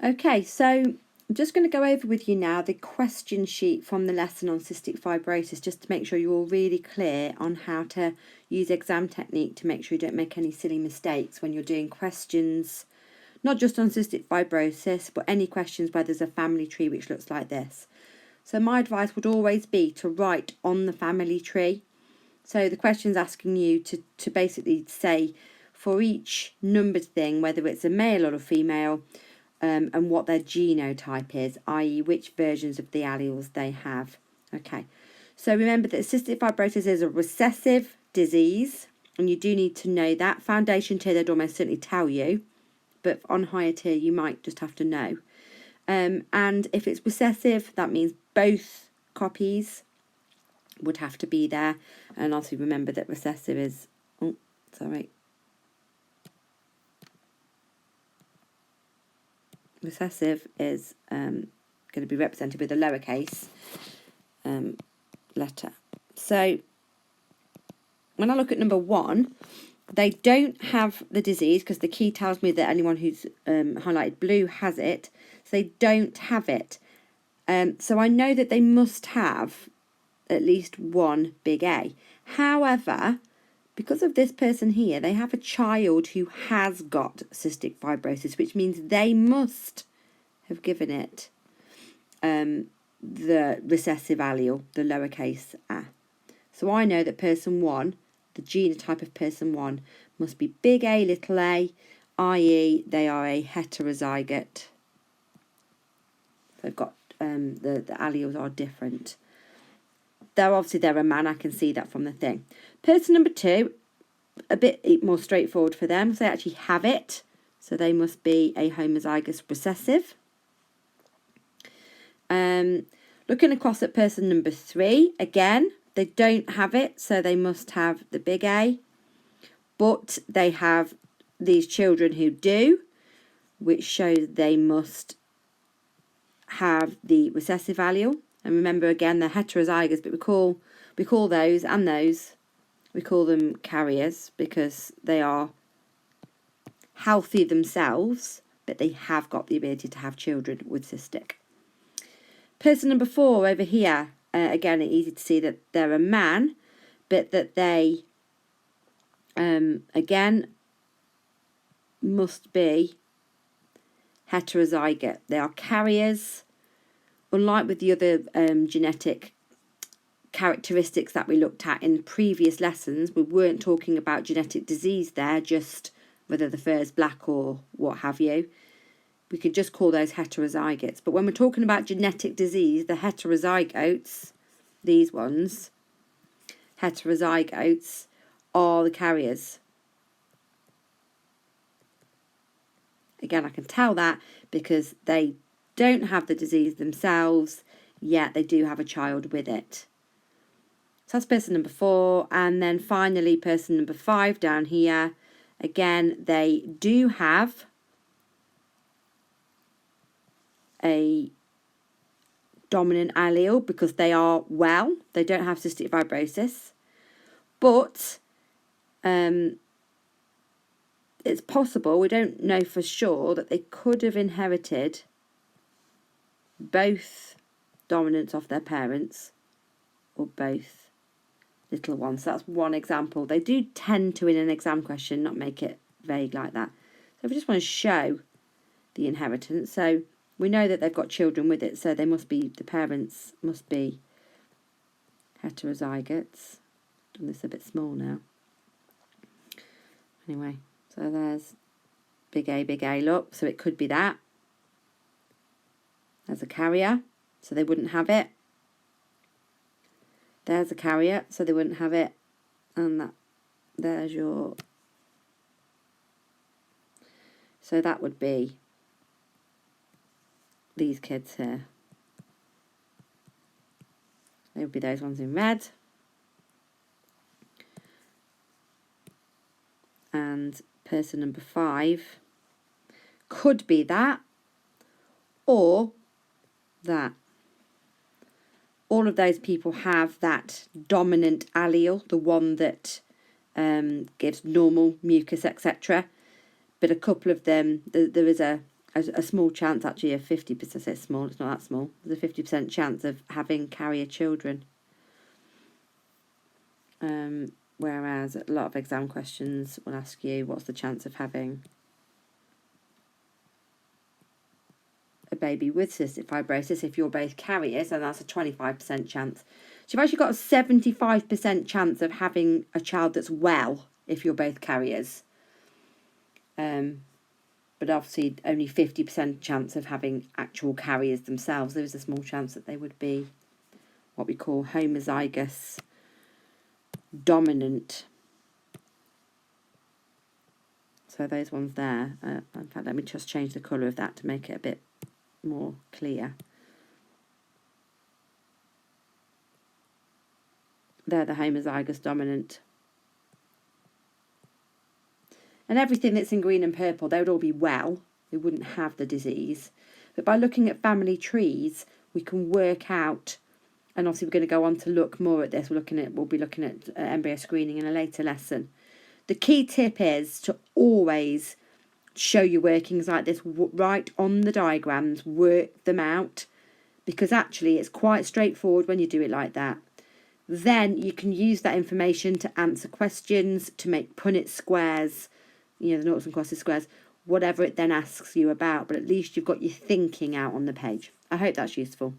Okay, so I'm just going to go over with you now the question sheet from the lesson on cystic fibrosis, just to make sure you're all really clear on how to use exam technique to make sure you don't make any silly mistakes when you're doing questions, not just on cystic fibrosis, but any questions where there's a family tree which looks like this. So my advice would always be to write on the family tree. So the question's asking you to basically say for each numbered thing, whether it's a male or a female, and what their genotype is, i.e. which versions of the alleles they have. Okay, so remember that cystic fibrosis is a recessive disease, and you do need to know that. Foundation tier, they'd almost certainly tell you, but on higher tier, you might just have to know. And if it's recessive, that means both copies would have to be there. And also remember that recessive is, recessive is going to be represented with a lowercase letter. So when I look at number 1, they don't have the disease because the key tells me that anyone who's highlighted blue has it. So they don't have it. So I know that they must have at least one big A. However, because of this person here, they have a child who has got cystic fibrosis, which means they must have given it the recessive allele, the lowercase a. So I know that person 1, the genotype of person 1, must be big A, little a, i.e. they are a heterozygote. They've got the alleles are different. They're a man, I can see that from the thing. Person number 2, a bit more straightforward for them, so they actually have it, so they must be a homozygous recessive. Looking across at person number 3, again, they don't have it, so they must have the big A, but they have these children who do, which shows they must have the recessive allele. And remember, again, they're heterozygous, but we call those and those, we call them carriers because they are healthy themselves, but they have got the ability to have children with cystic. Person number 4 over here, again, it's easy to see that they're a man, but that they, again, must be heterozygote. They are carriers. Unlike with the other genetic characteristics that we looked at in previous lessons, we weren't talking about genetic disease there, just whether the fur is black or what have you. We could just call those heterozygotes. But when we're talking about genetic disease, the heterozygotes, these ones, heterozygotes, are the carriers. Again, I can tell that because they don't have the disease themselves, yet they do have a child with it. So that's person number 4. And then finally, person number 5 down here. Again, they do have a dominant allele because they are well. They don't have cystic fibrosis. But it's possible, we don't know for sure, that they could have inherited both dominance of their parents or both little ones. So that's one example. They do tend to, in an exam question, not make it vague like that. So we just want to show the inheritance. So we know that they've got children with it, so they must be, the parents must be heterozygotes. Done this a bit small now. Anyway, so there's big A, look. So it could be that. There's a carrier, so they wouldn't have it. There's a carrier, so they wouldn't have it. And that, there's your... So that would be these kids here. They would be those ones in red. And person number 5 could be that, or that. All of those people have that dominant allele, the one that gives normal mucus, etc. But a couple of them, there is a a small chance, actually a 50%, say small, it's not that small, there's a 50% chance of having carrier children. Whereas a lot of exam questions will ask you, what's the chance of having a baby with cystic fibrosis if you're both carriers, and that's a 25% chance. So you've actually got a 75% chance of having a child that's well if you're both carriers. But obviously only 50% chance of having actual carriers themselves. There is a small chance that they would be what we call homozygous dominant. So those ones there. In fact, let me just change the colour of that to make it a bit more clear. They're the homozygous dominant. And everything that's in green and purple, they would all be well. They wouldn't have the disease. But by looking at family trees, we can work out, and obviously we're going to go on to look more at this. We'll be looking at embryo screening in a later lesson. The key tip is to always show your workings like this, right on the diagrams, work them out, because actually it's quite straightforward when you do it like that. Then you can use that information to answer questions, to make Punnett squares, the noughts and crosses squares, whatever it then asks you about, but at least you've got your thinking out on the page. I hope that's useful.